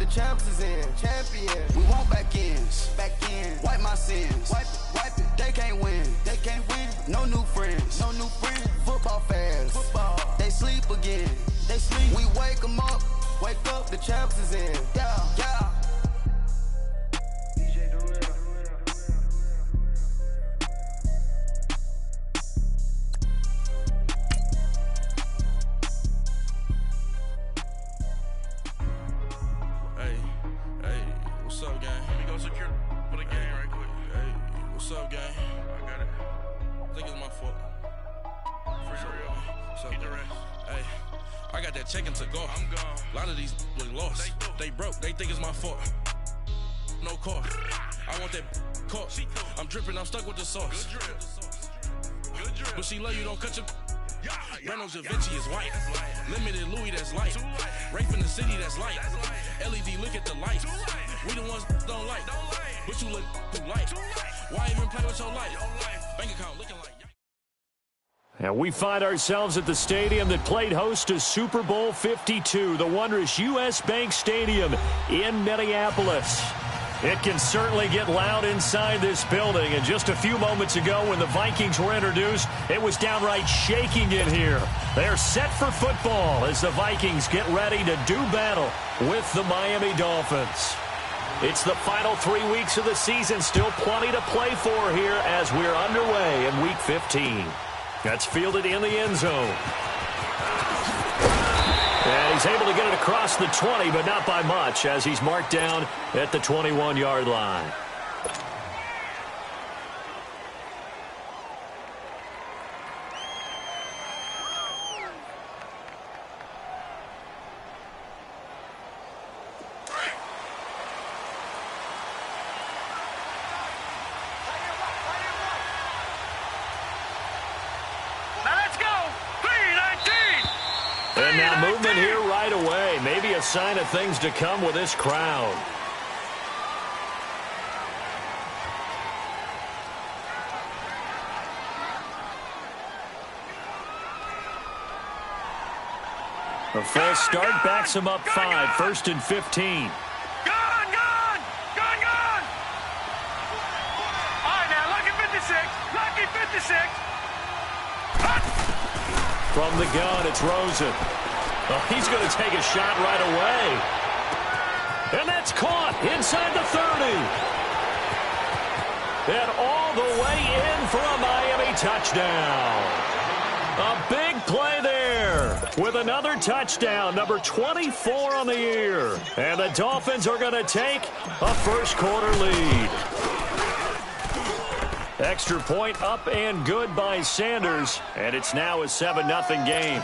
the champs is in. Champion. We want back ends. Back in. Wipe my sins. Wipe it. They can't win. They can't win. No new friends. No new friends. Football fans. Football. They sleep again. They sleep. We wake them up. Wake up. The champs is in. Yeah. Yeah. What's up, gang? Let me go secure for the game right quick. Hey, what's up, gang? I got it. I think it's my fault. For real. What's up, get the rest. Hey, I got that check-in to go. I'm gone. A lot of these look lost. They broke. They think it's my fault. No car. I want that caught. I'm dripping. I'm stuck with the sauce. Good drip. But she love you. Don't cut your. Reynolds Da Vinci is white. Limited Louis, that's light. Rape in the city, that's light. LED, look at the lights. We the ones don't like. But you look too light. Why even play with your life? Bank account looking like. And we find ourselves at the stadium that played host to Super Bowl 52, the wondrous U.S. Bank Stadium in Minneapolis. It can certainly get loud inside this building, and just a few moments ago when the Vikings were introduced, it was downright shaking in here. They're set for football as the Vikings get ready to do battle with the Miami Dolphins. It's the final 3 weeks of the season, still plenty to play for here as we're underway in Week 15. That's fielded in the end zone. And he's able to get it across the 20, but not by much, as he's marked down at the 21-yard line. And now movement here right away. Maybe a sign of things to come with this crowd. A false start backs him up 5, 1st and 15. Gone! All right, now, lucky 56. From the gun, it's Rosen. Oh, he's going to take a shot right away. And that's caught inside the 30. And all the way in for a Miami touchdown. A big play there with another touchdown, number 24 on the year. And the Dolphins are going to take a first-quarter lead. Extra point up and good by Sanders, and it's now a 7-0 game.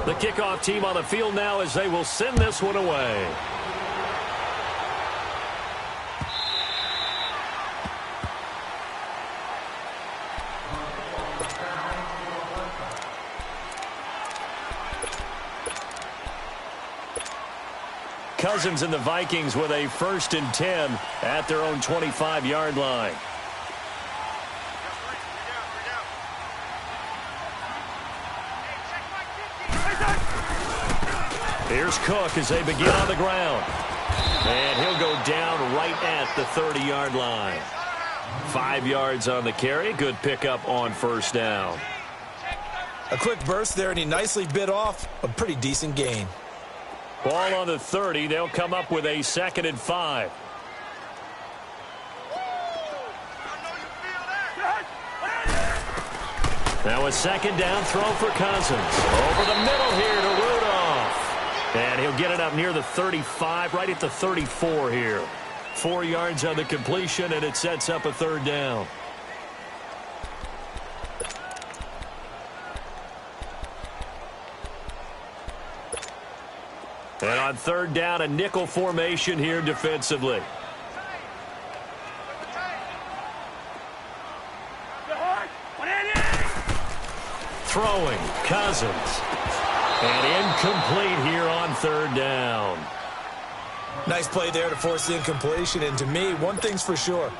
The kickoff team on the field now as they will send this one away. Cousins and the Vikings with a 1st and 10 at their own 25-yard line. Here's Cook as they begin on the ground. And he'll go down right at the 30-yard line. 5 yards on the carry. Good pickup on first down. A quick burst there, and he nicely bit off a pretty decent gain. Ball on the 30. They'll come up with a 2nd and 5. Now a 2nd down throw for Cousins. Over the middle here to Rudolph. And he'll get it up near the 35, right at the 34 here. 4 yards on the completion, and it sets up a 3rd down. And on 3rd down, a nickel formation here defensively. Throwing, Cousins. And incomplete here on 3rd down. Nice play there to force the incompletion. And to me, one thing's for sure.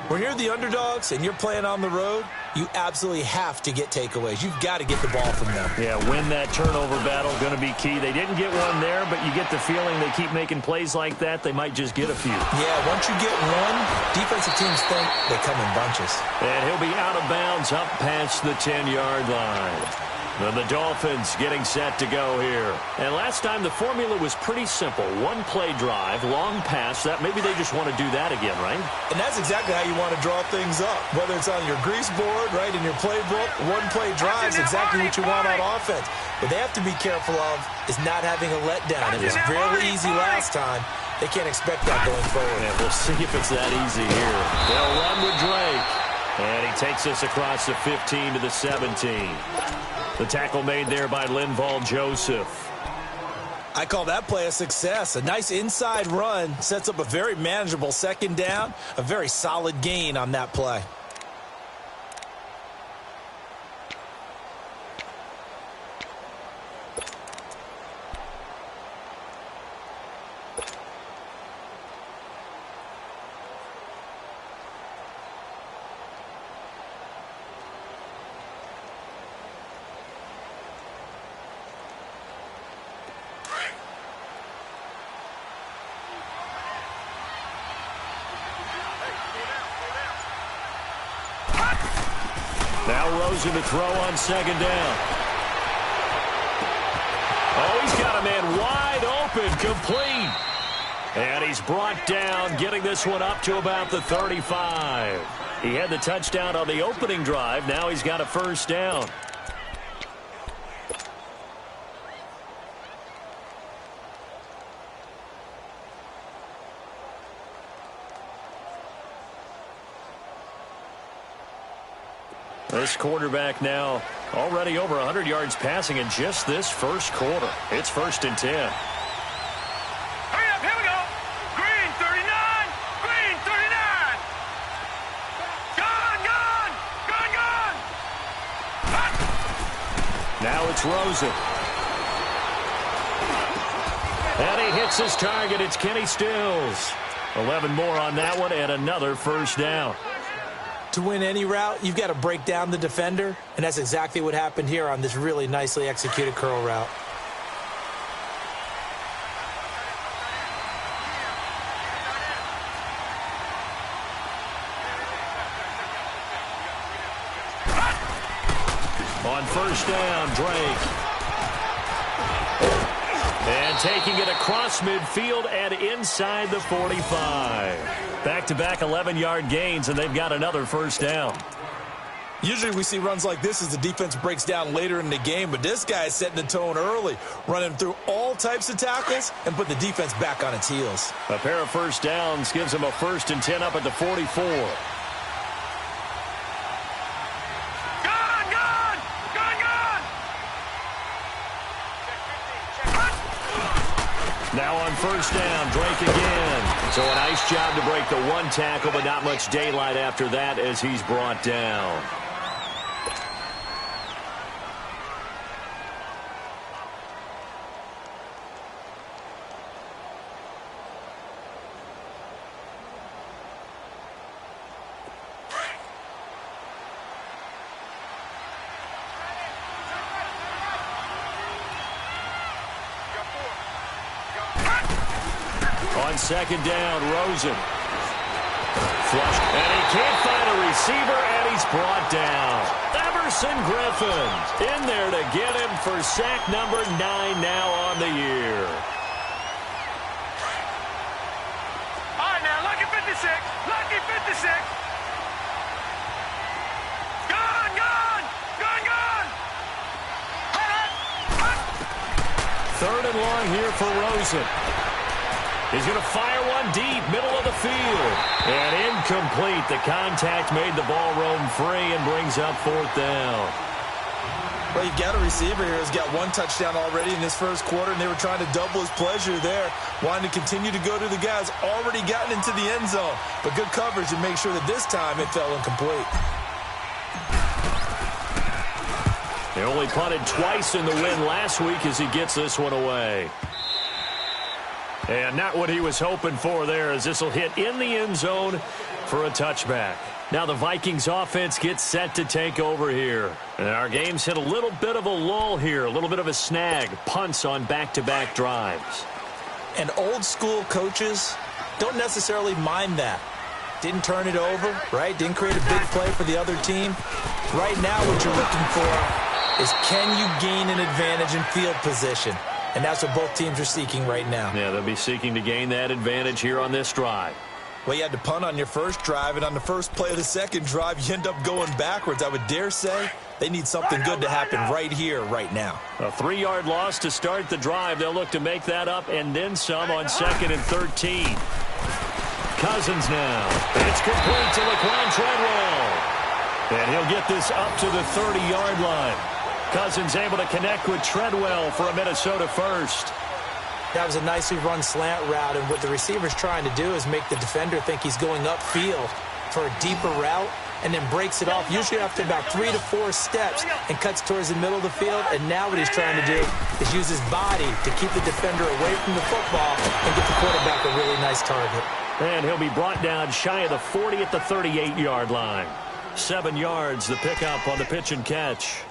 When you're the underdogs and you're playing on the road, you absolutely have to get takeaways. You've got to get the ball from them. Yeah, win that turnover battle, going to be key. They didn't get one there, but you get the feeling they keep making plays like that, they might just get a few. Yeah, once you get one, defensive teams think they come in bunches. And he'll be out of bounds up past the 10-yard line. The Dolphins getting set to go here. And last time the formula was pretty simple. One play drive, long pass. That maybe they just want to do that again, right? And that's exactly how you want to draw things up. Whether it's on your grease board, right, in your playbook, one play drive is exactly what you want on offense. What they have to be careful of is not having a letdown. It was fairly easy last time. They can't expect that going forward. Yeah, we'll see if it's that easy here. They'll run with Drake. And he takes us across the 15 to the 17. The tackle made there by Linval Joseph. I call that play a success. A nice inside run sets up a very manageable second down. A very solid gain on that play. Now Rosen to throw on second down. Oh, he's got a man wide open, complete. And he's brought down, getting this one up to about the 35. He had the touchdown on the opening drive. Now he's got a first down. This quarterback now already over 100 yards passing in just this first quarter. It's 1st and 10. Hurry up, here we go. Green 39, green 39. Gone, gone, gone, gone. Now it's Rosen. And he hits his target. It's Kenny Stills. 11 more on that one and another first down. To win any route, you've got to break down the defender, and that's exactly what happened here on this really nicely executed curl route. On first down, Drake. And taking it across midfield and inside the 45. Back-to-back 11-yard gains, and they've got another first down. Usually we see runs like this as the defense breaks down later in the game, but this guy is setting the tone early, running through all types of tackles and put the defense back on its heels. A pair of first downs gives him a 1st and 10 up at the 44. Gone, gone, gone, gone. Now on first down, Drake again. So a nice job to break the one tackle, but not much daylight after that as he's brought down. On second down, Rosen. Flush, and he can't find a receiver, and he's brought down. Everson Griffin in there to get him for sack number 9 now on the year. All right, now, lucky 56, lucky 56. Gone, gone, gone, gone. Third and long here for Rosen. He's going to fire one deep, middle of the field. And incomplete. The contact made the ball roam free and brings up 4th down. Well, you've got a receiver here who's got one touchdown already in this first quarter, and they were trying to double his pleasure there, wanting to continue to go to the guys already gotten into the end zone. But good coverage to make sure that this time it fell incomplete. They only punted twice in the win last week as he gets this one away. And not what he was hoping for there, as this will hit in the end zone for a touchback. Now the Vikings offense gets set to take over here. And our game's hit a little bit of a lull here, a little bit of a snag. Punts on back-to-back drives. And old-school coaches don't necessarily mind that. Didn't turn it over, right? Didn't create a big play for the other team. Right now what you're looking for is, can you gain an advantage in field position? And that's what both teams are seeking right now. Yeah, they'll be seeking to gain that advantage here on this drive. Well, you had to punt on your first drive, and on the first play of the second drive, you end up going backwards. I would dare say they need something good to happen right here, right now. A 3-yard loss to start the drive. They'll look to make that up and then some on 2nd and 13. Cousins now. It's complete to Laquan Treadwell. And he'll get this up to the 30-yard line. Cousins able to connect with Treadwell for a Minnesota first. That was a nicely run slant route, and what the receiver's trying to do is make the defender think he's going upfield for a deeper route, and then breaks it off, usually after about 3 to 4 steps, and cuts towards the middle of the field. And now what he's trying to do is use his body to keep the defender away from the football and get the quarterback a really nice target. And he'll be brought down shy of the 40 at the 38-yard line. 7 yards, the pickup on the pitch and catch.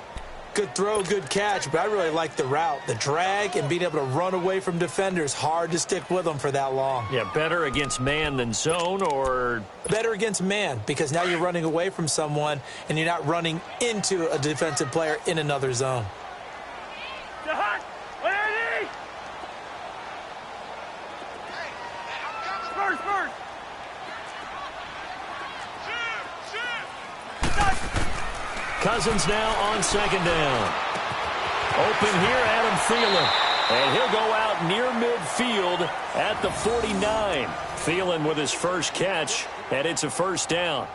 Good throw, good catch, but I really like the route. The drag and being able to run away from defenders, hard to stick with them for that long. Yeah, better against man than zone, or? Better against man, because now you're running away from someone and you're not running into a defensive player in another zone. Cousins now on 2nd down. Open here, Adam Thielen. And he'll go out near midfield at the 49. Thielen with his first catch, and it's a first down.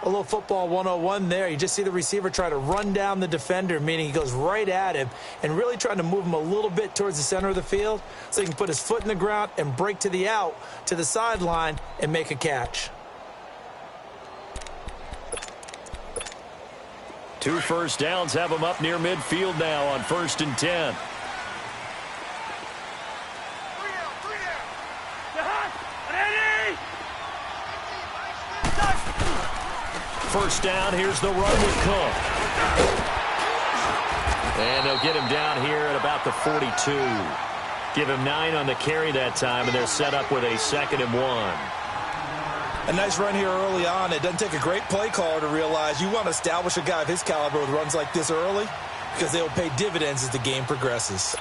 A little football 101 there. You just see the receiver try to run down the defender, meaning he goes right at him and really trying to move him a little bit towards the center of the field so he can put his foot in the ground and break to the out, to the sideline, and make a catch. 2 first downs have him up near midfield now on 1st and 10. First down, here's the run with Cook. And they'll get him down here at about the 42. Give him 9 on the carry that time, and they're set up with a 2nd and 1. A nice run here early on. It doesn't take a great play caller to realize you want to establish a guy of his caliber with runs like this early, because they will pay dividends as the game progresses.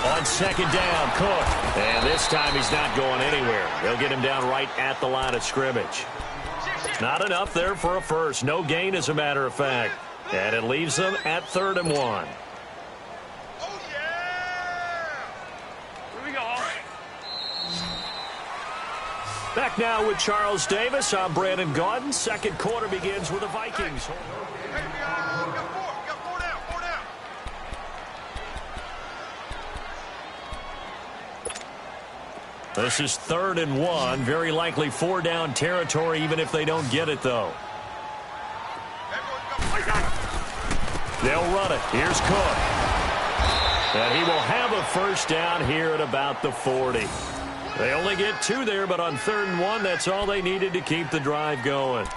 On 2nd down, Cook. And this time he's not going anywhere. They'll get him down right at the line of scrimmage. Not enough there for a first. No gain, as a matter of fact. And it leaves them at 3rd and 1. Oh, yeah! Here we go. Back now with Charles Davis. I'm Brandon Gaudin. Second quarter begins with the Vikings. Hey, we got 4 down, 4 down. This is 3rd and 1. Very likely 4-down territory, even if they don't get it, though. They'll run it. Here's Cook. And he will have a first down here at about the 40. They only get 2 there, but on 3rd and 1, that's all they needed to keep the drive going.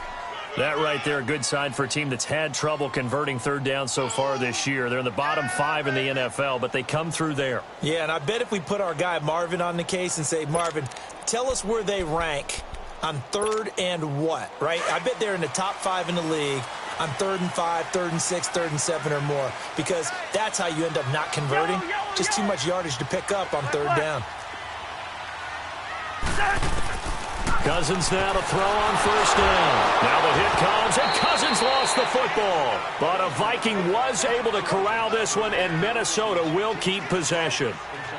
That right there, a good sign for a team that's had trouble converting 3rd down so far this year. They're in the bottom 5 in the NFL, but they come through there. Yeah, and I bet if we put our guy Marvin on the case and say, Marvin, tell us where they rank on 3rd and what, right? I bet they're in the top 5 in the league on 3rd and 5, 3rd and 6, 3rd and 7 or more, because that's how you end up not converting. Just too much yardage to pick up on 3rd down. Cousins now to throw on 1st down. Now the hit comes, and Cousins lost the football. But a Viking was able to corral this one, and Minnesota will keep possession.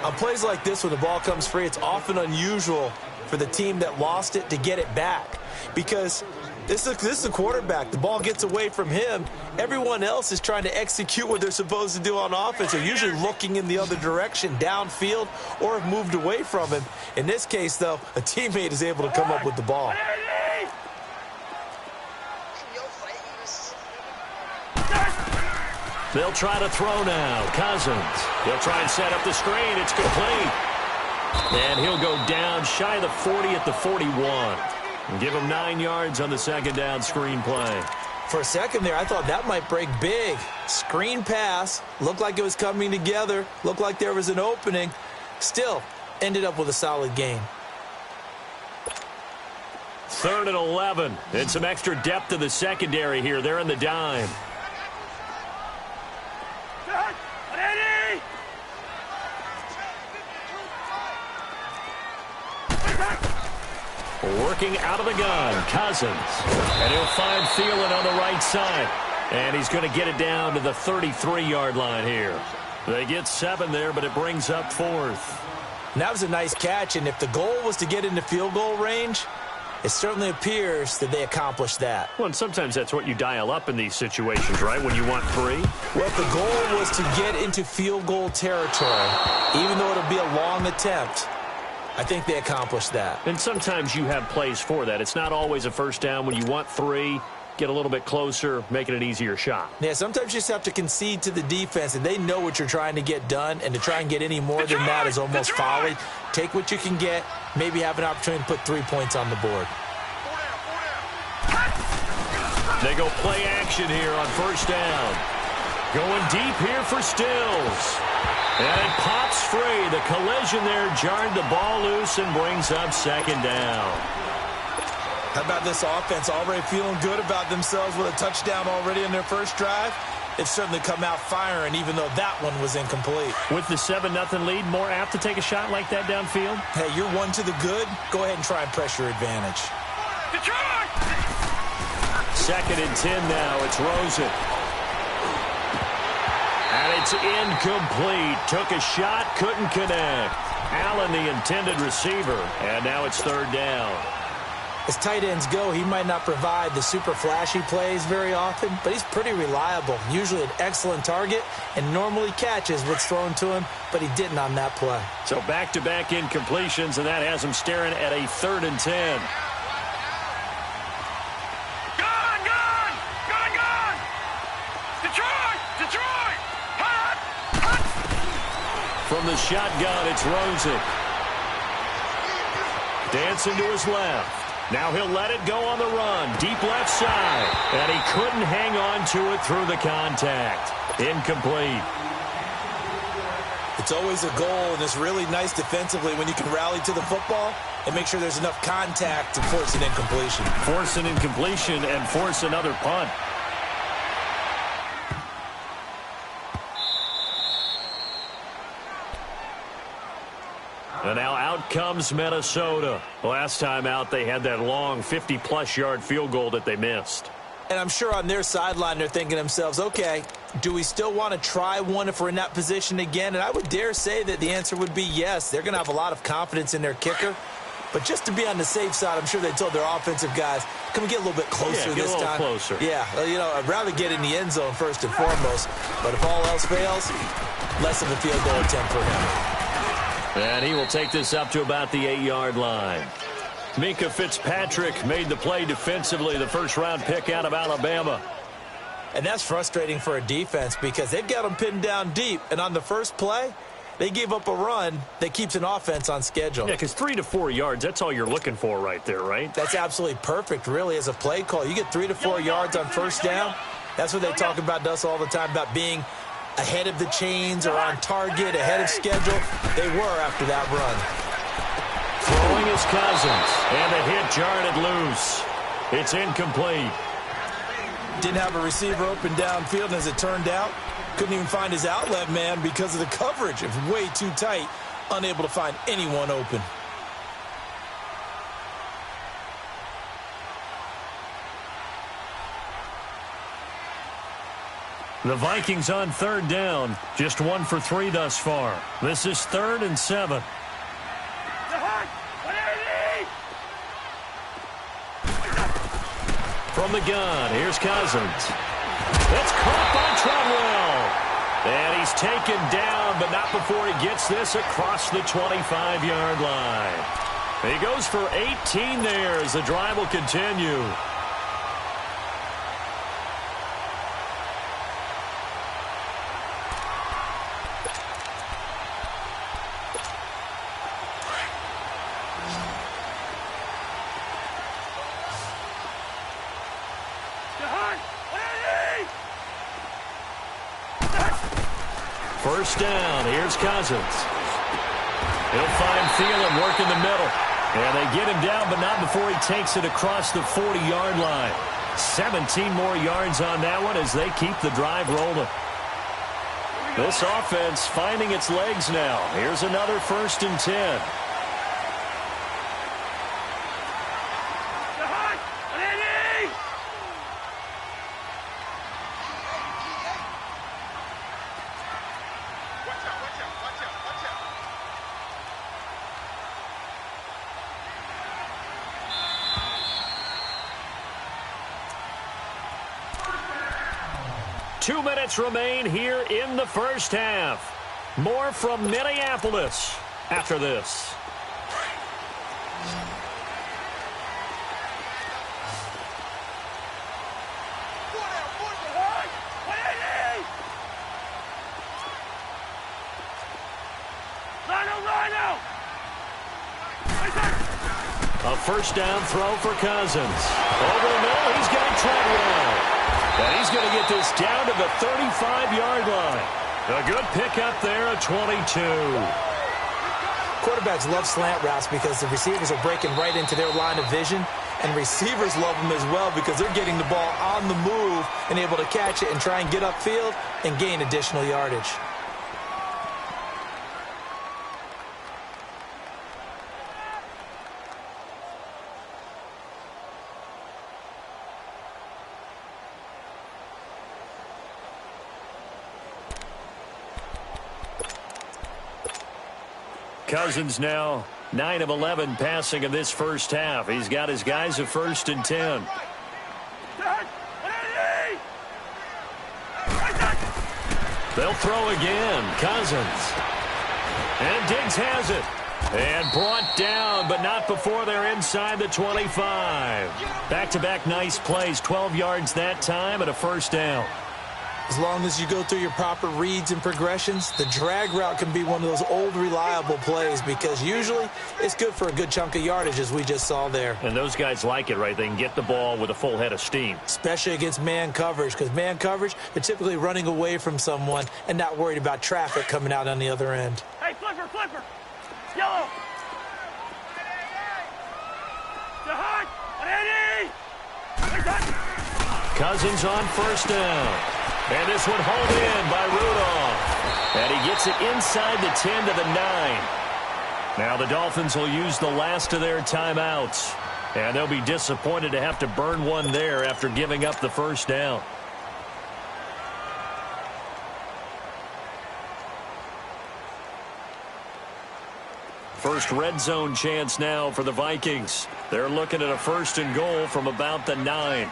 On plays like this, when the ball comes free, it's often unusual for the team that lost it to get it back, because this is the quarterback. The ball gets away from him. Everyone else is trying to execute what they're supposed to do on offense. They're usually looking in the other direction, downfield, or have moved away from him. In this case, though, a teammate is able to come up with the ball. They'll try to throw now. Cousins. He'll try and set up the screen. It's complete. And he'll go down shy of the 40 at the 41. And give him 9 yards on the second down screen play. For a second there, I thought that might break big. Screen pass. Looked like it was coming together. Looked like there was an opening. Still, ended up with a solid gain. 3rd and 11. And some extra depth to the secondary here. They're in the dime. Working out of the gun, Cousins. And he'll find Thielen on the right side. And he's going to get it down to the 33-yard line here. They get 7 there, but it brings up 4th. And that was a nice catch, and if the goal was to get into field goal range, it certainly appears that they accomplished that. Well, and sometimes that's what you dial up in these situations, right, when you want 3? Well, if the goal was to get into field goal territory, even though it'll be a long attempt, I think they accomplished that. And sometimes you have plays for that. It's not always a first down. When you want 3, get a little bit closer, making an easier shot. Yeah, sometimes you just have to concede to the defense, and they know what you're trying to get done, and to try and get any more than that is almost folly. Take what you can get, maybe have an opportunity to put 3 points on the board. They go play action here on first down. Going deep here for Stills. And it pops free. The collision there jarred the ball loose and brings up second down. How about this offense already feeling good about themselves with a touchdown already in their first drive? They've certainly come out firing, even though that one was incomplete. With the 7-0 lead, more apt to take a shot like that downfield? Hey, you're 1 to the good. Go ahead and try and press your advantage. Detroit! 2nd and 10 now. It's Rosen. And it's incomplete. Took a shot, couldn't connect. Allen, the intended receiver. And now it's 3rd down. As tight ends go, he might not provide the super flashy plays very often, but he's pretty reliable. Usually an excellent target and normally catches what's thrown to him, but he didn't on that play. So back-to-back incompletions, and that has him staring at a 3rd and 10. From the shotgun, it's Rosen. Dancing to his left. Now he'll let it go on the run. Deep left side. And he couldn't hang on to it through the contact. Incomplete. It's always a goal, and it's really nice defensively when you can rally to the football and make sure there's enough contact to force an incompletion. Force an incompletion and force another punt. And now out comes Minnesota. Last time out, they had that long 50-plus yard field goal that they missed. And I'm sure on their sideline they're thinking to themselves, okay, do we still want to try one if we're in that position again? And I would dare say that the answer would be yes. They're going to have a lot of confidence in their kicker. But just to be on the safe side, I'm sure they told their offensive guys, can we get a little bit closer this time? Closer. Yeah, you know, I'd rather get in the end zone first and foremost. But if all else fails, less of a field goal attempt for him. And he will take this up to about the 8-yard line. Minkah Fitzpatrick made the play defensively, the first-round pick out of Alabama. And that's frustrating for a defense because they've got them pinned down deep. And on the first play, they gave up a run that keeps an offense on schedule. Yeah, because 3 to 4 yards, that's all you're looking for right there, right? That's absolutely perfect, really, as a play call. You get 3 to 4 yards on first down. That's what they talk about to us all the time, about being ahead of the chains or on target, ahead of schedule. They were after that run. Throwing his Cousins, and the hit jarred it loose. It's incomplete. Didn't have a receiver open downfield, and as it turned out, couldn't even find his outlet man because of the coverage. It was way too tight, unable to find anyone open. The Vikings on 3rd down, just 1 for 3 thus far. This is 3rd and 7. From the gun, here's Cousins. It's caught by Treadwell. And he's taken down, but not before he gets this across the 25-yard line. He goes for 18 there as the drive will continue. First down. Here's Cousins. He'll find Thielen work in the middle. And they get him down, but not before he takes it across the 40-yard line. 17 more yards on that one as they keep the drive rolling. This offense finding its legs now. Here's another 1st and 10. Remain here in the first half. More from Minneapolis after this. A first down throw for Cousins. Over the middle, he's got Treadwell. And he's going to get this down to the 35-yard line. A good pickup there at 22. Quarterbacks love slant routes because the receivers are breaking right into their line of vision. And receivers love them as well because they're getting the ball on the move and able to catch it and try and get upfield and gain additional yardage. Cousins now 9 of 11 passing in this first half. He's got his guys at 1st and 10. They'll throw again. Cousins. And Diggs has it. And brought down, but not before they're inside the 25. Back-to-back nice plays. 12 yards that time and a first down. As long as you go through your proper reads and progressions, the drag route can be one of those old reliable plays because usually it's good for a good chunk of yardage as we just saw there. And those guys like it, right? They can get the ball with a full head of steam. Especially against man coverage because man coverage, they're typically running away from someone and not worried about traffic coming out on the other end. Hey, flipper. Yellow. Cousins on first down. And this one hauled in by Rudolph. And he gets it inside the 10 to the 9. Now the Dolphins will use the last of their timeouts. And they'll be disappointed to have to burn one there after giving up the first down. First red zone chance now for the Vikings. They're looking at a 1st and goal from about the 9.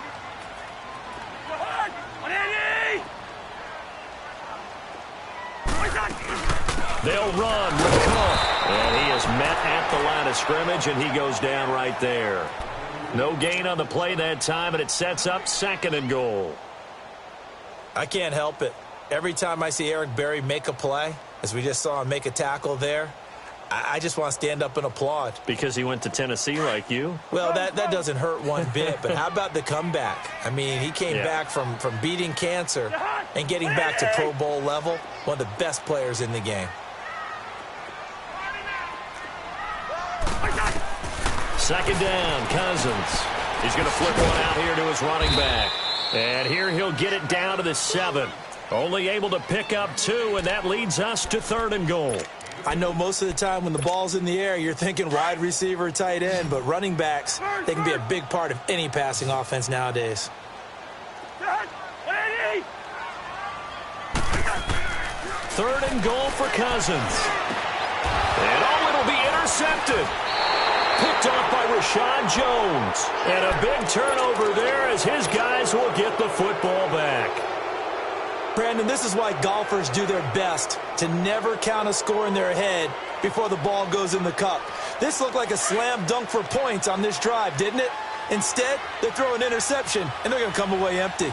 They'll run with Cook. And he is met at the line of scrimmage, and he goes down right there. No gain on the play that time, and it sets up 2nd and goal. I can't help it. Every time I see Eric Berry make a play, as we just saw him make a tackle there, I just want to stand up and applaud. Because he went to Tennessee like you? Well, that doesn't hurt one bit, but how about the comeback? I mean, he came back from beating cancer and getting back to Pro Bowl level, one of the best players in the game. 2nd down, Cousins. He's going to flip one out here to his running back. And here he'll get it down to the 7. Only able to pick up 2, and that leads us to 3rd and goal. I know most of the time when the ball's in the air, you're thinking wide receiver, tight end, but running backs, they can be a big part of any passing offense nowadays. 3rd and goal for Cousins. And it'll be intercepted. Picked off by Rashad Jones. And a big turnover there as his guys will get the football back. Brandon, this is why golfers do their best to never count a score in their head before the ball goes in the cup. This looked like a slam dunk for points on this drive, didn't it? Instead, they throw an interception, and they're going to come away empty.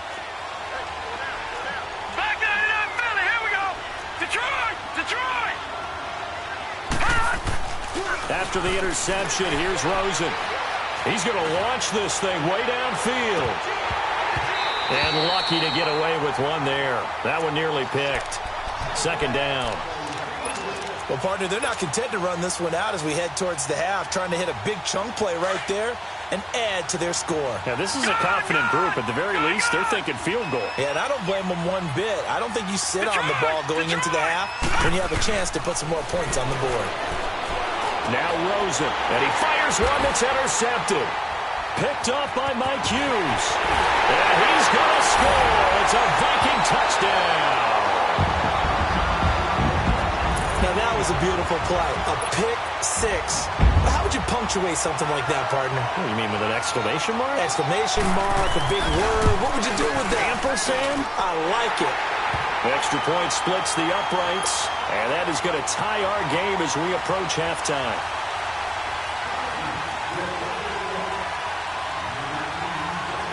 Back down in Philly. Here we go. Detroit. After the interception, here's Rosen. He's going to launch this thing way downfield. And lucky to get away with one there. That one nearly picked. Second down. Well, partner, they're not content to run this one out as we head towards the half, trying to hit a big chunk play right there and add to their score. Yeah, this is a confident group. At the very least, they're thinking field goal. Yeah, and I don't blame them one bit. I don't think you sit on the ball going into the half when you have a chance to put some more points on the board. Now Rosen, and he fires one that's intercepted. Picked off by Mike Hughes. And he's going to score. It's a Viking touchdown. Now, that was a beautiful play. A pick six. How would you punctuate something like that, partner? What, you mean with an exclamation mark? Exclamation mark, a big word. What would you do with that? Ampersand? I like it. Extra point splits the uprights, and that is going to tie our game as we approach halftime.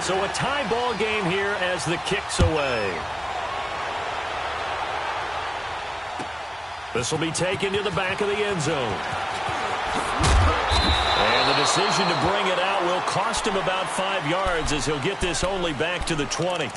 So a tie ball game here as the kick's away. This will be taken to the back of the end zone. And the decision to bring it out will cost him about 5 yards as he'll get this only back to the 20.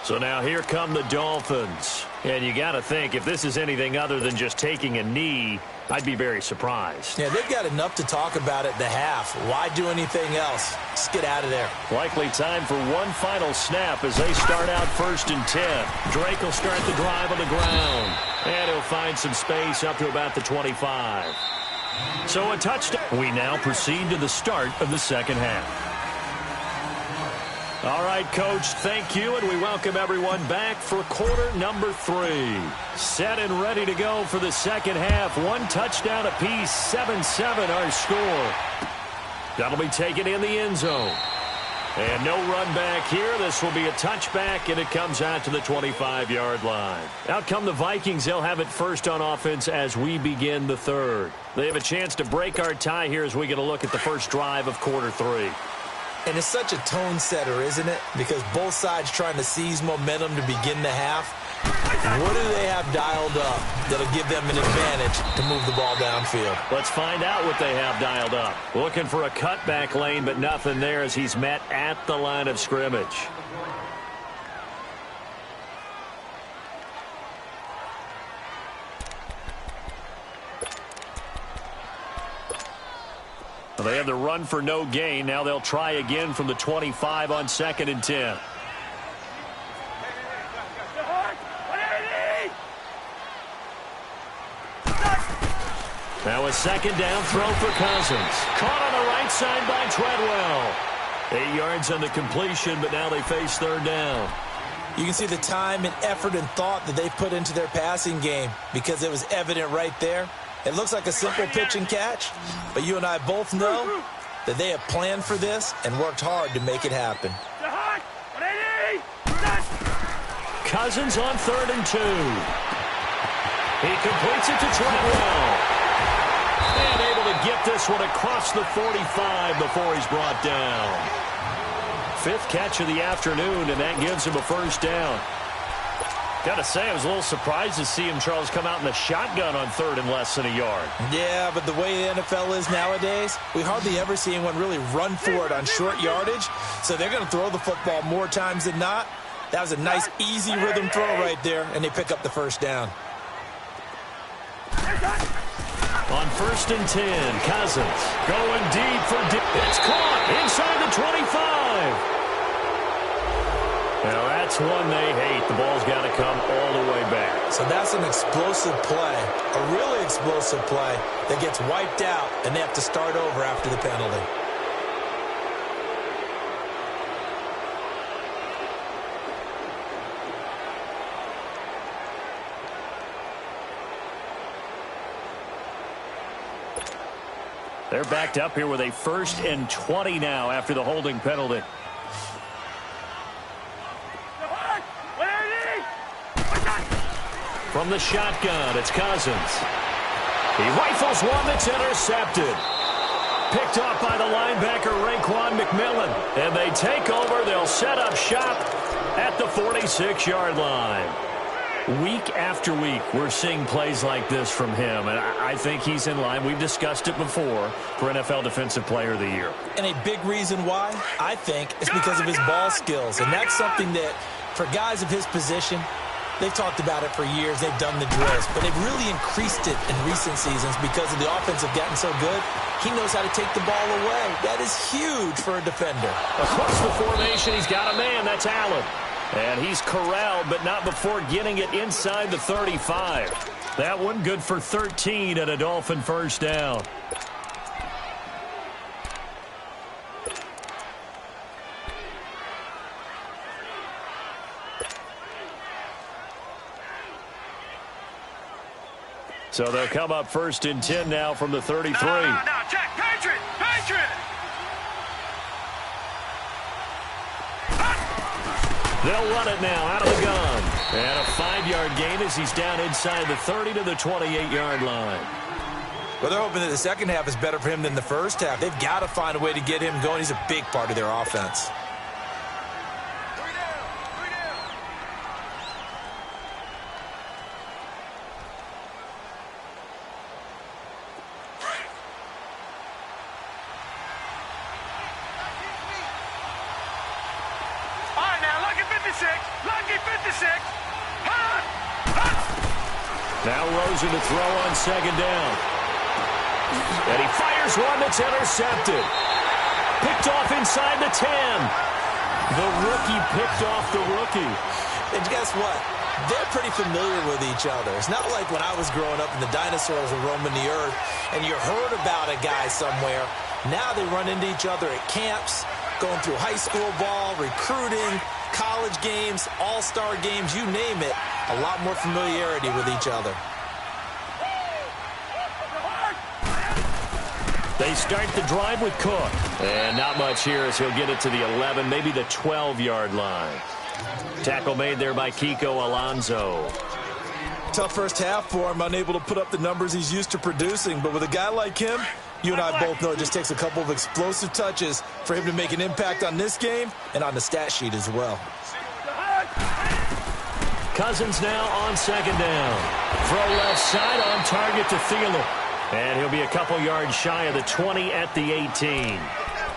So now here come the Dolphins. And you got to think, if this is anything other than just taking a knee, I'd be very surprised. Yeah, they've got enough to talk about at the half. Why do anything else? Just get out of there. Likely time for one final snap as they start out 1st and 10. Drake will start the drive on the ground. And he'll find some space up to about the 25. So a touchdown. We now proceed to the start of the second half. All right, Coach, thank you, and we welcome everyone back for quarter number 3. Set and ready to go for the second half. One touchdown apiece, 7-7 our score. That'll be taken in the end zone. And no run back here. This will be a touchback, and it comes out to the 25-yard line. Out come the Vikings. They'll have it first on offense as we begin the third. They have a chance to break our tie here as we get a look at the first drive of quarter 3. And it's such a tone setter, isn't it? Because both sides trying to seize momentum to begin the half. What do they have dialed up that'll give them an advantage to move the ball downfield? Let's find out what they have dialed up. Looking for a cutback lane, but nothing there as he's met at the line of scrimmage. They have the run for no gain. Now they'll try again from the 25 on 2nd and 10. Now a second down throw for Cousins. Caught on the right side by Treadwell. 8 yards on the completion, but now they face 3rd down. You can see the time and effort and thought that they put into their passing game because it was evident right there. It looks like a simple pitch and catch, but you and I both know that they have planned for this and worked hard to make it happen. Cousins on 3rd and 2. He completes it to Treadwell. And able to get this one across the 45 before he's brought down. 5th catch of the afternoon, and that gives him a first down. Got to say, I was a little surprised to see him, Charles, come out in the shotgun on 3rd and less than a yard. Yeah, but the way the NFL is nowadays, we hardly ever see anyone really run for it on short yardage. So they're going to throw the football more times than not. That was a nice, easy rhythm throw right there, and they pick up the first down. On 1st and 10, Cousins going deep for deep. It's caught inside the 25. Now that's one they hate. The ball's got to come all the way back. So that's an explosive play, a really explosive play that gets wiped out, and they have to start over after the penalty. They're backed up here with a 1st and 20 now after the holding penalty. From the shotgun, it's Cousins. He rifles one that's intercepted. Picked off by the linebacker, Raekwon McMillan. And they take over. They'll set up shop at the 46-yard line. Week after week, we're seeing plays like this from him, and I think he's in line. We've discussed it before for NFL Defensive Player of the Year. And a big reason why, I think, is because of his ball skills. And that's something that, for guys of his position, They've talked about it for years. They've done the drills, but they've really increased it in recent seasons because of the offense have gotten so good. He knows how to take the ball away. That is huge for a defender. Across the formation, he's got a man. That's Allen. And he's corralled, but not before getting it inside the 35. That one good for 13 and a Dolphin first down. So they'll come up first and 10 now from the 33. No, check, Patriot! They'll run it now out of the gun. And a 5-yard gain as he's down inside the 30 to the 28-yard line. Well, they're hoping that the second half is better for him than the first half. They've got to find a way to get him going. He's a big part of their offense. Now Rosen to throw on second down. And he fires one that's intercepted. Picked off inside the 10. The rookie picked off the rookie. And guess what? They're pretty familiar with each other. It's not like when I was growing up and the dinosaurs were roaming the earth and you heard about a guy somewhere. Now they run into each other at camps, going through high school ball, recruiting, college games, all-star games, you name it. A lot more familiarity with each other. They start the drive with Cook. And not much here as he'll get it to the 11, maybe the 12-yard line. Tackle made there by Kiko Alonso. Tough first half for him, unable to put up the numbers he's used to producing. But with a guy like him, you and I both know it just takes a couple of explosive touches for him to make an impact on this game and on the stat sheet as well. Cousins now on second down. Throw left side on target to Thielen. And he'll be a couple yards shy of the 20 at the 18.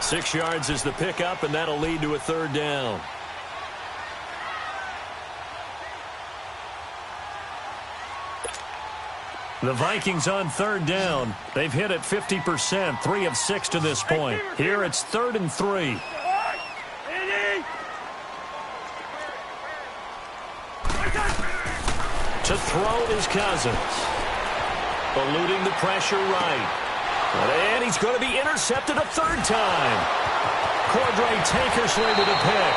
6 yards is the pickup, and that'll lead to a third down. The Vikings on third down. They've hit it 50%, 3 of 6 to this point. Here it's 3rd and 3. To throw is Cousins. Eluding the pressure right. And he's going to be intercepted a third time. Cordray Tankersley with a pick.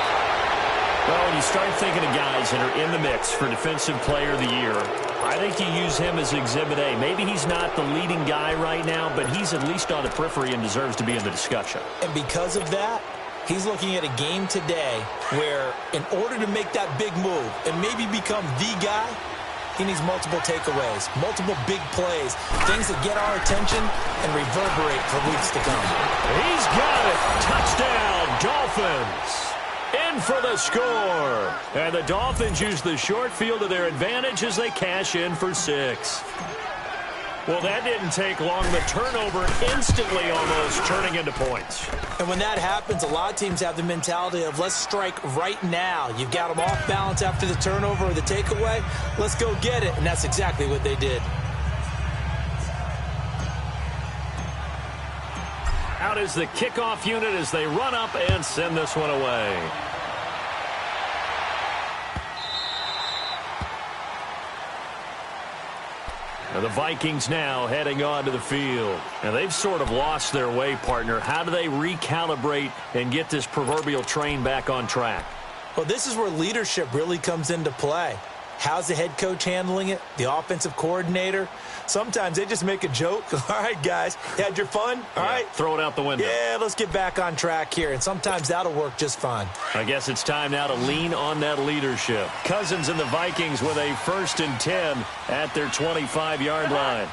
Well, when you start thinking of guys that are in the mix for Defensive Player of the Year, I think you use him as Exhibit A. Maybe he's not the leading guy right now, but he's at least on the periphery and deserves to be in the discussion. And because of that, he's looking at a game today where in order to make that big move and maybe become the guy, he needs multiple takeaways, multiple big plays, things that get our attention and reverberate for weeks to come. He's got it. Touchdown, Dolphins. In for the score. And the Dolphins use the short field to their advantage as they cash in for 6. Well, that didn't take long. The turnover instantly almost turning into points. And when that happens, a lot of teams have the mentality of let's strike right now. You've got them off balance after the turnover or the takeaway. Let's go get it. And that's exactly what they did. Out is the kickoff unit as they run up and send this one away. And the Vikings now heading onto the field. And they've sort of lost their way, partner. How do they recalibrate and get this proverbial train back on track? Well, this is where leadership really comes into play. How's the head coach handling it? The offensive coordinator? Sometimes they just make a joke. All right, guys, you had your fun? All right. Throw it out the window. Yeah, let's get back on track here. And sometimes that'll work just fine. I guess it's time now to lean on that leadership. Cousins and the Vikings with a 1st and 10 at their 25-yard line.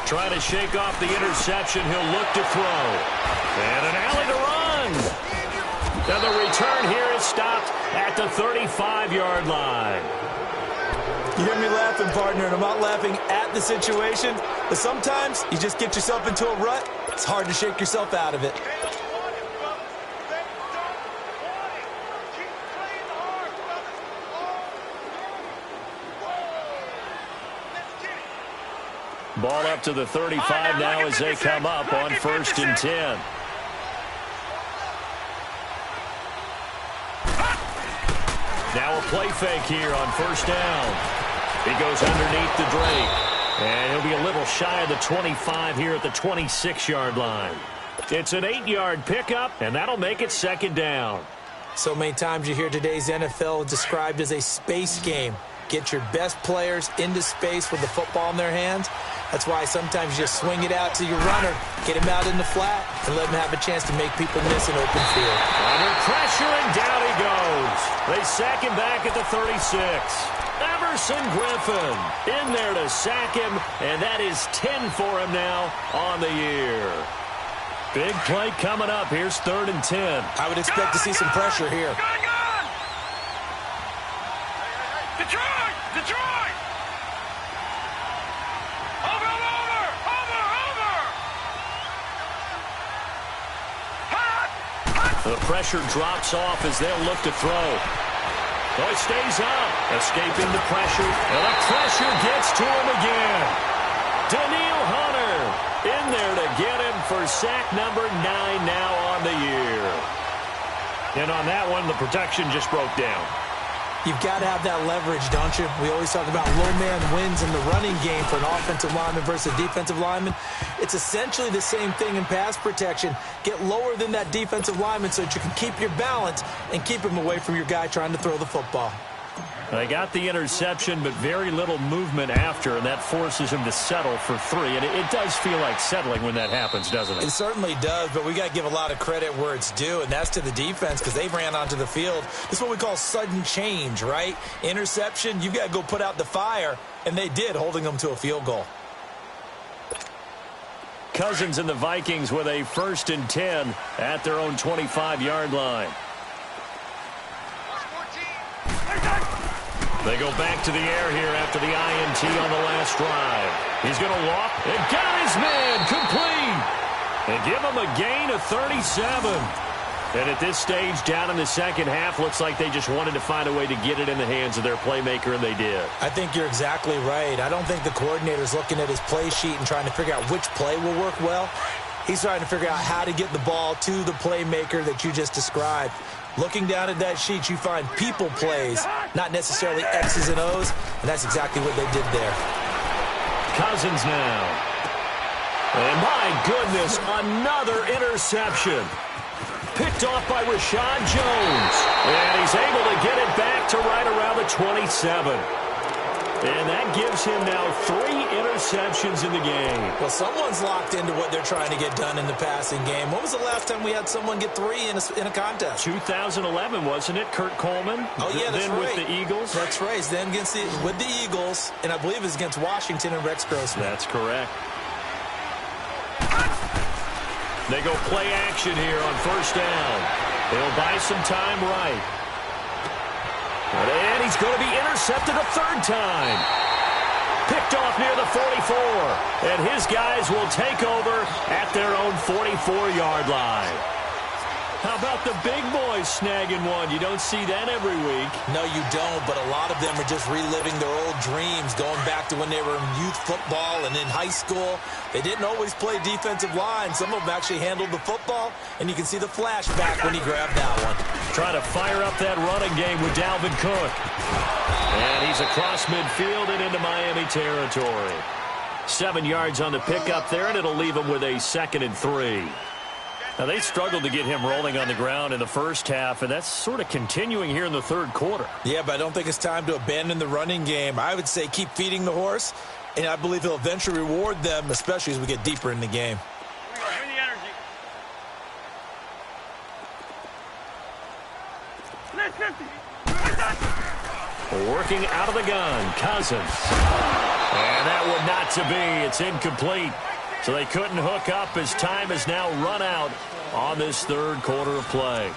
Trying to shake off the interception. He'll look to throw. And an alley to run. And the return here is stopped at the 35-yard line. You hear me laughing, partner, and I'm not laughing at the situation, but sometimes you just get yourself into a rut. It's hard to shake yourself out of it. Ball up to the 35 now as they come up on 1st and 10. Now a play fake here on 1st down. He goes underneath the Drake. And he'll be a little shy of the 25 here at the 26-yard line. It's an 8-yard pickup, and that'll make it 2nd down. So many times you hear today's NFL described as a space game. Get your best players into space with the football in their hands. That's why sometimes you just swing it out to your runner, get him out in the flat, and let him have a chance to make people miss an open field. Under pressure, and down he goes. They sack him back at the 36. Everson Griffin in there to sack him, and that is 10 for him now on the year. Big play coming up. Here's 3rd and 10. I would expect to see some pressure here. Detroit! Detroit! Over! The pressure drops off as they'll look to throw. Oh, he stays up, escaping the pressure, and the pressure gets to him again. Daniil Hunter in there to get him for sack number 9 now on the year. And on that one, the protection just broke down. You've got to have that leverage, don't you? We always talk about low man wins in the running game for an offensive lineman versus a defensive lineman. It's essentially the same thing in pass protection. Get lower than that defensive lineman so that you can keep your balance and keep him away from your guy trying to throw the football. They got the interception, but very little movement after, and that forces him to settle for 3. And it does feel like settling when that happens, doesn't it? It certainly does, but we got to give a lot of credit where it's due, and that's to the defense because they ran onto the field. This is what we call sudden change, right? Interception, you've got to go put out the fire, and they did, holding them to a field goal. Cousins and the Vikings with a 1st and 10 at their own 25-yard line. They go back to the air here after the INT on the last drive. He's going to walk and got his man complete. And give him a gain of 37. And at this stage, down in the second half, looks like they just wanted to find a way to get it in the hands of their playmaker, and they did. I think you're exactly right. I don't think the coordinator's looking at his play sheet and trying to figure out which play will work well. He's trying to figure out how to get the ball to the playmaker that you just described. Looking down at that sheet, you find people plays, not necessarily X's and O's, and that's exactly what they did there. Cousins now. And my goodness, another interception. Picked off by Rashad Jones. And he's able to get it back to right around the 27. And that gives him now 3 interceptions in the game. Well, someone's locked into what they're trying to get done in the passing game. When was the last time we had someone get 3 in a contest? 2011, wasn't it? Kurt Coleman? Oh, yeah, that's then right. With the Eagles? That's right. Then with the Eagles, and I believe it was against Washington and Rex Grossman. That's correct. They go play action here on 1st down. They'll buy some time right. And he's going to be intercepted a 3rd time. Picked off near the 44. And his guys will take over at their own 44-yard line. How about the big boys snagging one? You don't see that every week. No, you don't, but a lot of them are just reliving their old dreams, going back to when they were in youth football and in high school. They didn't always play defensive line. Some of them actually handled the football, and you can see the flashback when he grabbed that one. Trying to fire up that running game with Dalvin Cook. And he's across midfield and into Miami territory. 7 yards on the pickup there, and it'll leave him with a 2nd and 3. Now, they struggled to get him rolling on the ground in the first half, and that's sort of continuing here in the 3rd quarter. Yeah, but I don't think it's time to abandon the running game. I would say keep feeding the horse, and I believe he'll eventually reward them, especially as we get deeper in the game. Bring the energy. Working out of the gun, Cousins. And that one not to be. It's incomplete. So they couldn't hook up as time has now run out on this 3rd quarter of play.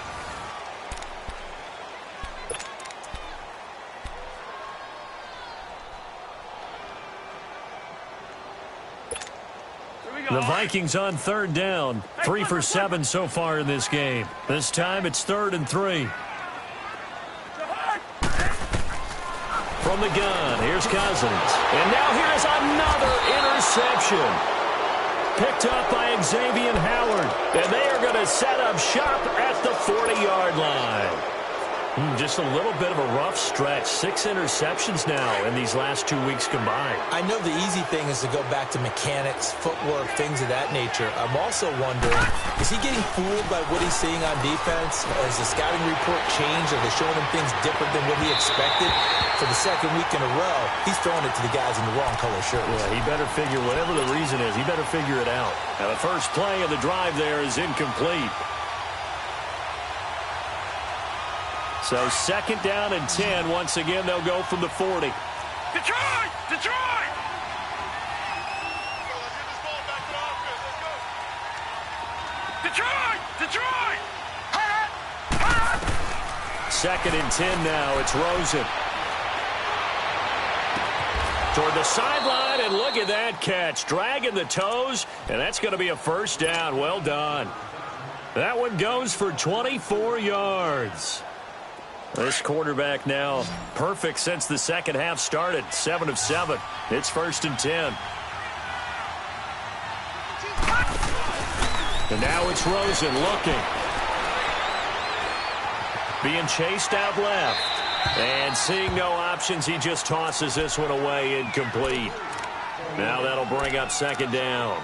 The Vikings on 3rd down. 3 for 7 so far in this game. This time it's 3rd and 3. from the gun. Here's Cousins. And now here's another interception. Picked up by Xavier Howard. And they are going to set up shop at the 40-yard line. Just a little bit of a rough stretch. 6 interceptions now in these last 2 weeks combined. I know the easy thing is to go back to mechanics, footwork, things of that nature. I'm also wondering, is he getting fooled by what he's seeing on defense? Has the scouting report changed? Are they showing him things different than what he expected? For the second week in a row, he's throwing it to the guys in the wrong color shirts. Yeah, he better figure, whatever the reason is, he better figure it out. Now, the first play of the drive there is incomplete. So 2nd down and 10. Once again, they'll go from the 40. Detroit! Detroit! 2nd and 10 now. It's Rosen. Toward the sideline, and look at that catch. Dragging the toes, and that's going to be a first down. Well done. That one goes for 24 yards. This quarterback now perfect since the second half started. 7 of 7. It's 1st and 10. And now it's Rosen looking. Being chased out left. And seeing no options, he just tosses this one away, incomplete. Now that'll bring up 2nd down.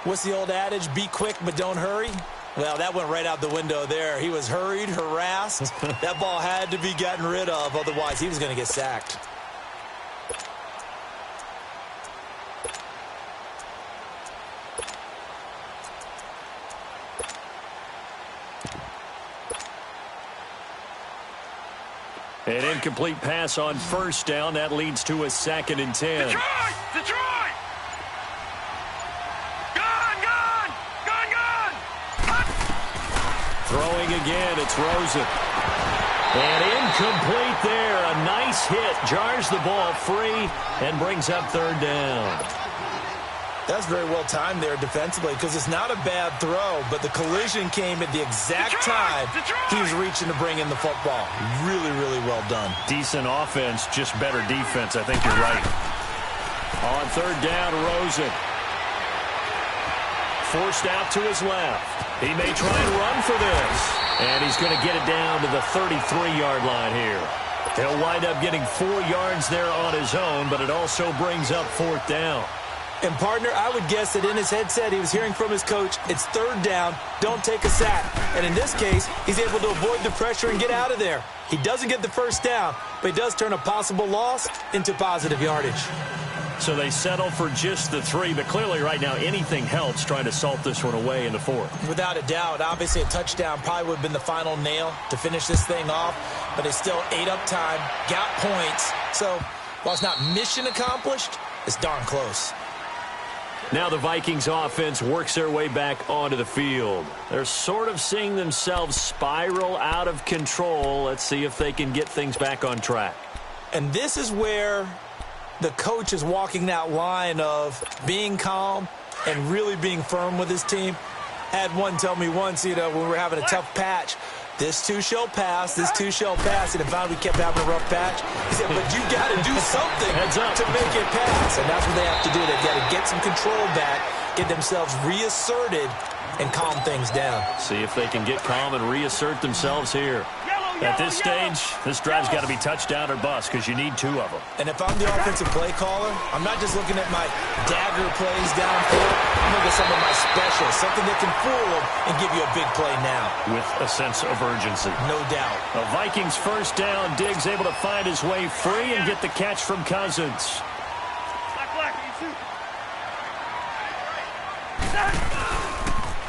What's the old adage? Be quick, but don't hurry. Well, that went right out the window there. He was hurried, harassed. That ball had to be gotten rid of, otherwise he was going to get sacked. An incomplete pass on 1st down. That leads to a 2nd and 10. Detroit! Detroit! Throwing again, it's Rosen. And incomplete there. A nice hit. Jars the ball free and brings up 3rd down. That's very well timed there defensively because it's not a bad throw, but the collision came at the exact time he was reaching to bring in the football. Really, really well done. Decent offense, just better defense. I think you're right. On 3rd down, Rosen. Forced out to his left. He may try and run for this. And he's going to get it down to the 33-yard line here. He'll wind up getting 4 yards there on his own, but it also brings up 4th down. And, partner, I would guess that in his headset he was hearing from his coach, it's 3rd down, don't take a sack. And in this case, he's able to avoid the pressure and get out of there. He doesn't get the 1st down, but he does turn a possible loss into positive yardage. So they settle for just the 3, but clearly right now anything helps trying to salt this one away in the 4th. Without a doubt. Obviously a touchdown probably would have been the final nail to finish this thing off, but it's still ate up time, got points. So while it's not mission accomplished, it's darn close. Now the Vikings offense works their way back onto the field. They're sort of seeing themselves spiral out of control. Let's see if they can get things back on track. And this is where the coach is walking that line of being calm and really being firm with his team. Had one tell me once, when we were having a tough patch, this too shall pass, this too shall pass. And if finally we kept having a rough patch, he said, but you got to do something to make it pass. And that's what they have to do. They've got to get some control back, get themselves reasserted, and calm things down. See if they can get calm and reassert themselves here. At this stage, this drive's got to be touchdown or bust because you need 2 of them. And if I'm the offensive play caller, I'm not just looking at my dagger plays downfield. I'm looking at some of my specials, something that can fool them and give you a big play now. With a sense of urgency. No doubt. The Vikings 1st down. Diggs able to find his way free and get the catch from Cousins.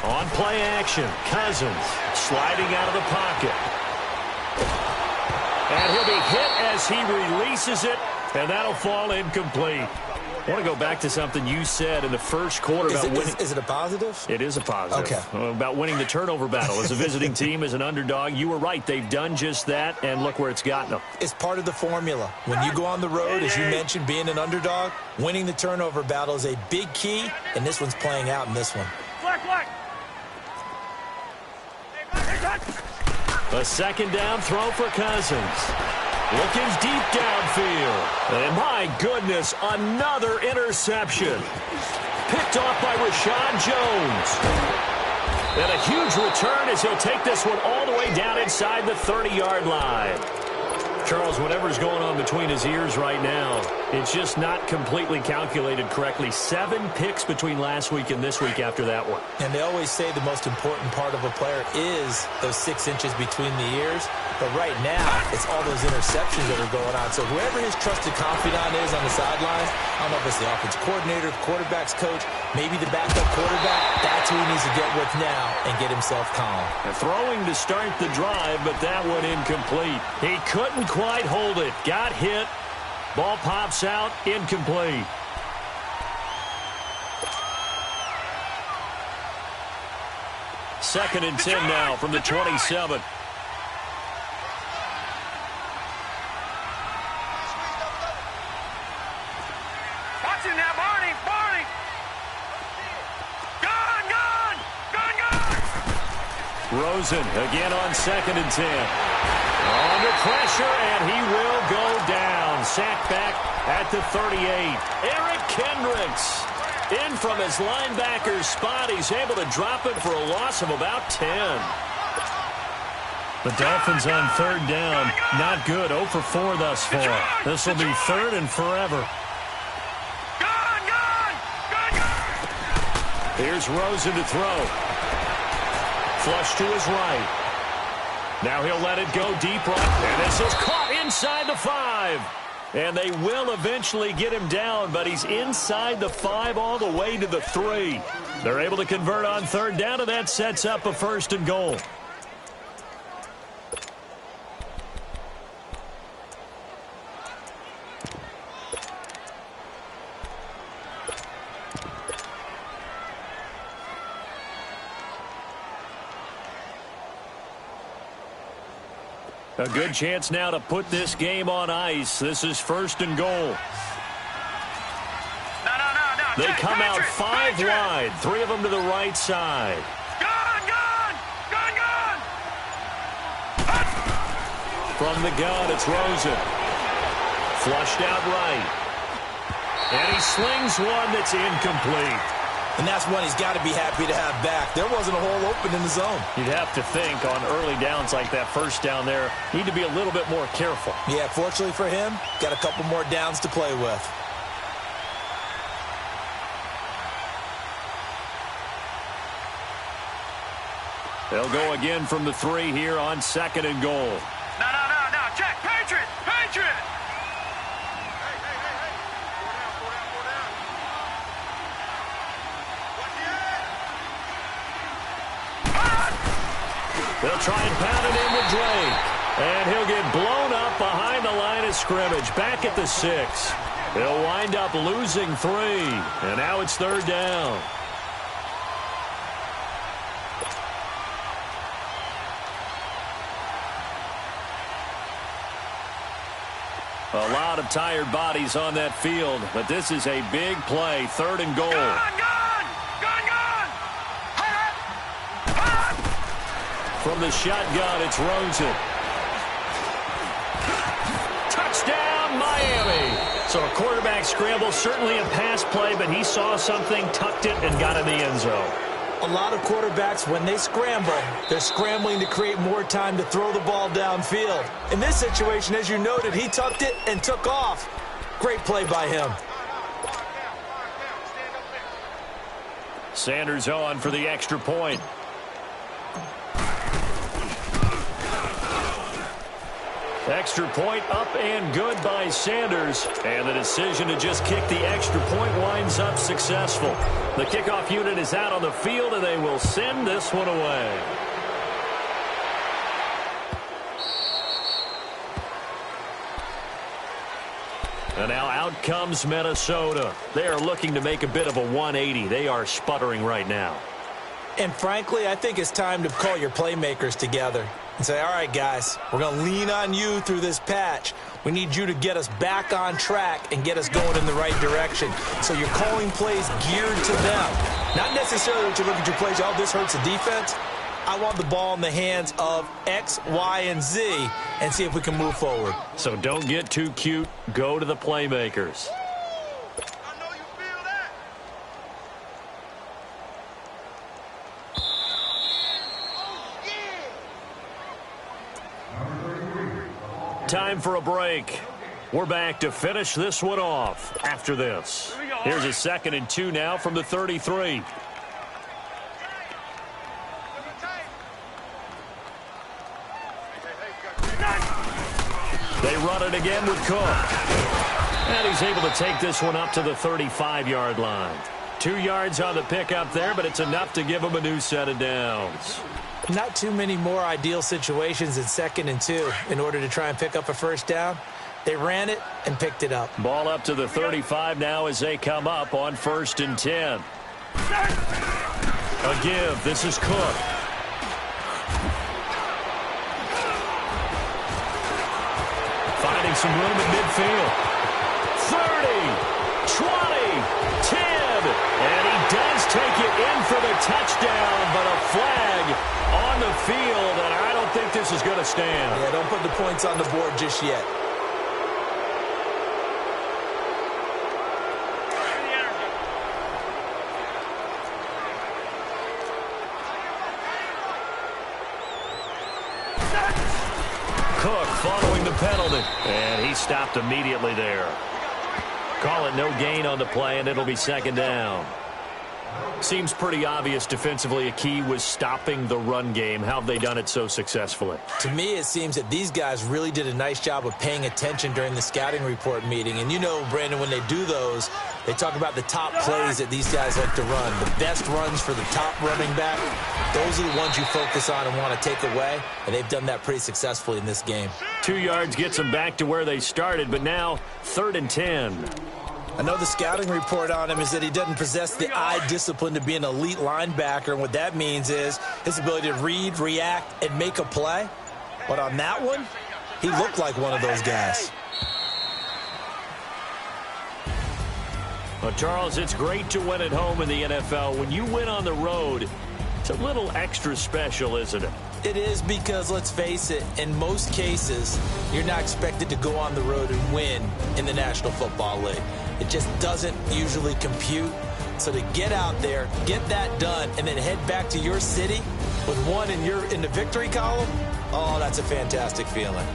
On play action, Cousins sliding out of the pocket. And he'll be hit as he releases it, and that'll fall incomplete. I want to go back to something you said in the first quarter about winning. Is it a positive? It is a positive. Okay. About winning the turnover battle. As a visiting team, as an underdog, you were right. They've done just that, and look where it's gotten them. It's part of the formula. When you go on the road, as you mentioned, being an underdog, winning the turnover battle is a big key, and this one's playing out in this one. A 2nd down throw for Cousins. Looking deep downfield. And my goodness, another interception. Picked off by Rashad Jones. And a huge return as he'll take this one all the way down inside the 30-yard line. Charles, whatever's going on between his ears right now, it's just not completely calculated correctly. 7 picks between last week and this week after that one. And they always say the most important part of a player is those 6 inches between the ears. But right now, it's all those interceptions that are going on. So whoever his trusted confidant is on the sidelines, I don't know if it's the offensive coordinator, the quarterback's coach, maybe the backup quarterback, that's who he needs to get with now and get himself calm. Throwing to start the drive, but that one incomplete. He couldn't quite hold it. Got hit. Ball pops out. Incomplete. Second and 10 now from the 27. Rosen again on 2nd and 10. Under pressure, and he will go down. Sacked back at the 38. Eric Kendricks in from his linebacker spot. He's able to drop it for a loss of about 10. The Dolphins on 3rd down. Not good. 0 for 4 thus far. This will be 3rd and forever. Here's Rosen to throw. Flush to his right. Now he'll let it go deep right. And this is caught inside the 5. And they will eventually get him down, but he's inside the 5 all the way to the 3. They're able to convert on 3rd down, and that sets up a 1st and goal. A good chance now to put this game on ice. This is 1st and goal. No. They come out 5 wide. 3 of them to the right side. Gun! From the gun, it's Rosen. Flushed out right. And he slings one that's incomplete. And that's one he's got to be happy to have back. There wasn't a hole open in the zone. You'd have to think on early downs like that, 1st down there, need to be a little bit more careful. Yeah, fortunately for him, got a couple more downs to play with. They'll go again from the 3 here on 2nd and goal. No. Check. Patriot. They'll try and pound it in with Drake. And he'll get blown up behind the line of scrimmage. Back at the 6. He'll wind up losing 3. And now it's 3rd down. A lot of tired bodies on that field, but this is a big play. 3rd and goal. Gun! From the shotgun, it's Rosen. Touchdown, Miami. So a quarterback scramble, certainly a pass play, but he saw something, tucked it, and got in the end zone. A lot of quarterbacks, when they scramble, they're scrambling to create more time to throw the ball downfield. In this situation, as you noted, he tucked it and took off. Great play by him. Sanders on for the extra point. Extra point up and good by Sanders. And the decision to just kick the extra point winds up successful. The kickoff unit is out on the field, and they will send this one away. And now out comes Minnesota. They are looking to make a bit of a 180. They are sputtering right now. And frankly, I think it's time to call your playmakers together and say, all right, guys, we're going to lean on you through this patch. We need you to get us back on track and get us going in the right direction. So you're calling plays geared to them. Not necessarily that you look at your plays, oh, this hurts the defense. I want the ball in the hands of X, Y, and Z and see if we can move forward. So don't get too cute. Go to the playmakers. Time for a break. We're back to finish this one off after this. Here's a 2nd and 2 now from the 33. They run it again with Cook. And he's able to take this one up to the 35-yard line. 2 yards on the pickup there, but it's enough to give him a new set of downs. Not too many more ideal situations in 2nd and 2 in order to try and pick up a first down. They ran it and picked it up. Ball up to the 35 now as they come up on 1st and 10. A give. This is Cook. Finding some room at midfield. 30, 20, 10. And he does take it in for the touchdown, but a flag on the field, and I don't think this is going to stand. Yeah, don't put the points on the board just yet. Cook following the penalty, and he stopped immediately there. Call it no gain on the play, and it'll be 2nd down. Seems pretty obvious defensively a key was stopping the run game. How have they done it so successfully? To me, it seems that these guys really did a nice job of paying attention during the scouting report meeting. And you know, Brandon, when they do those, they talk about the top plays that these guys like to run. The best runs for the top running back, those are the ones you focus on and want to take away. And they've done that pretty successfully in this game. 2 yards gets them back to where they started, but now 3rd and 10. I know the scouting report on him is that he doesn't possess the eye discipline to be an elite linebacker, and what that means is his ability to read, react, and make a play. But on that one, he looked like one of those guys. Well, Charles, it's great to win at home in the NFL. When you win on the road, it's a little extra special, isn't it? It is, because, let's face it, in most cases, you're not expected to go on the road and win in the National Football League. It just doesn't usually compute. So to get out there, get that done, and then head back to your city with one in the victory column, oh, that's a fantastic feeling.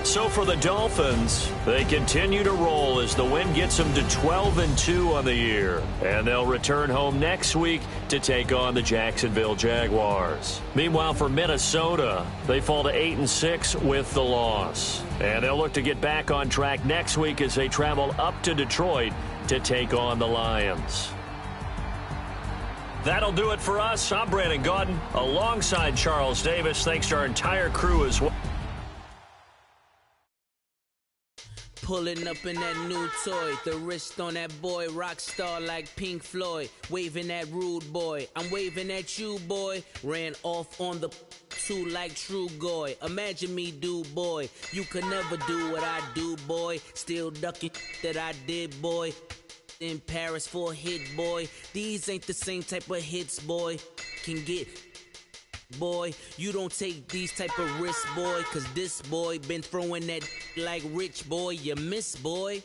So for the Dolphins, they continue to roll as the win gets them to 12-2 on the year. And they'll return home next week to take on the Jacksonville Jaguars. Meanwhile, for Minnesota, they fall to 8-6 with the loss. And they'll look to get back on track next week as they travel up to Detroit to take on the Lions. That'll do it for us. I'm Brandon Gaudin alongside Charles Davis. Thanks to our entire crew as well. Pulling up in that new toy, the wrist on that boy, rock star like Pink Floyd, waving at rude boy, I'm waving at you boy, ran off on the two like True Goy, imagine me do boy, you could never do what I do boy, still ducking that I did boy, in Paris for a hit boy, these ain't the same type of hits boy, can get boy, you don't take these type of risks, boy, cause this boy been throwing that like rich boy, you miss, boy.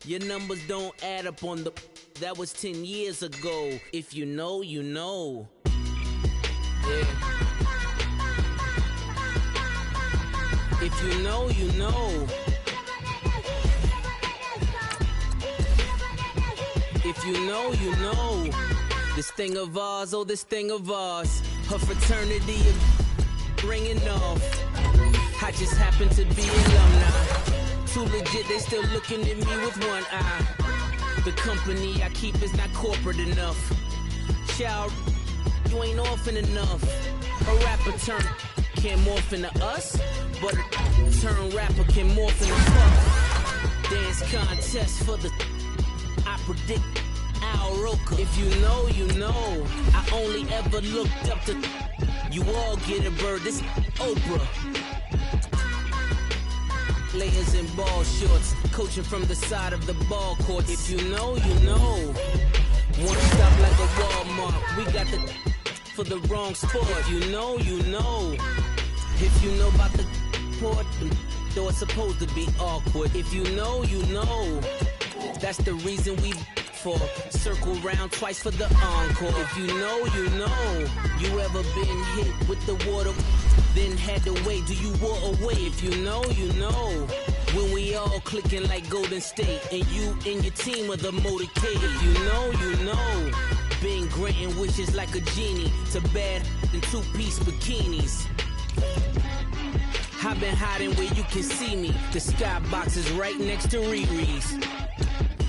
Your numbers don't add up on the, that was 10 years ago. If you know, you know. Yeah. If you know, you know. If you know, you know. This thing of ours, oh, this thing of ours. Her fraternity of ringing off. I just happen to be alumni. Too legit, they still looking at me with one eye. The company I keep is not corporate enough. Child, you ain't orphan enough. A rapper turn can't morph into us, but a turn rapper can morph into fuck. Dance contest for the I predict Al Roker. If you know, you know. I only ever looked up to you all get a bird. This Oprah. Layers in ball shorts, coaching from the side of the ball court. If you know, you know. One stop like a Walmart. We got the for the wrong sport. If you know, you know. If you know about the port, though it's supposed to be awkward. If you know, you know. That's the reason we for circle round twice for the encore. If you know, you know. You ever been hit with the water, then had to wait? Do you walk away? If you know, you know. When we all clicking like Golden State, and you and your team are the motorcade. If you know, you know. Been granting wishes like a genie to bad in two-piece bikinis. I've been hiding where you can see me. The skybox is right next to Riri's.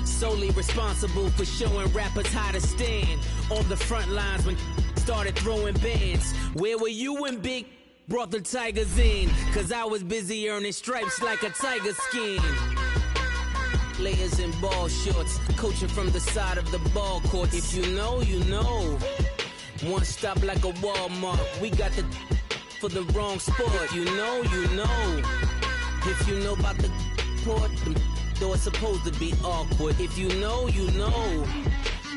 Solely responsible for showing rappers how to stand on the front lines when started throwing bands. Where were you when Big brought the Tigers in? Cause I was busy earning stripes like a tiger skin. Layers in ball shorts, coaching from the side of the ball court. If you know, you know. One stop like a Walmart. We got the for the wrong sport. You know, you know. If you know about the port, though it's supposed to be awkward. If you know, you know.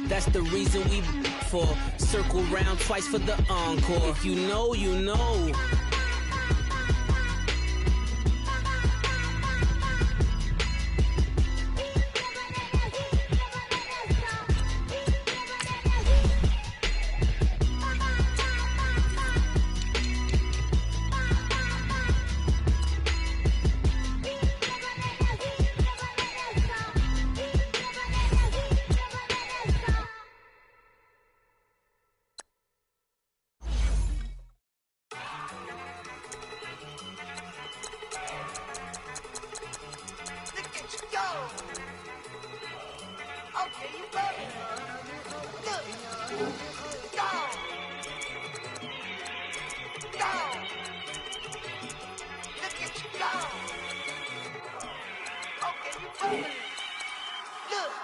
That's the reason we for circle round twice for the encore. If you know, you know.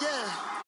Yeah.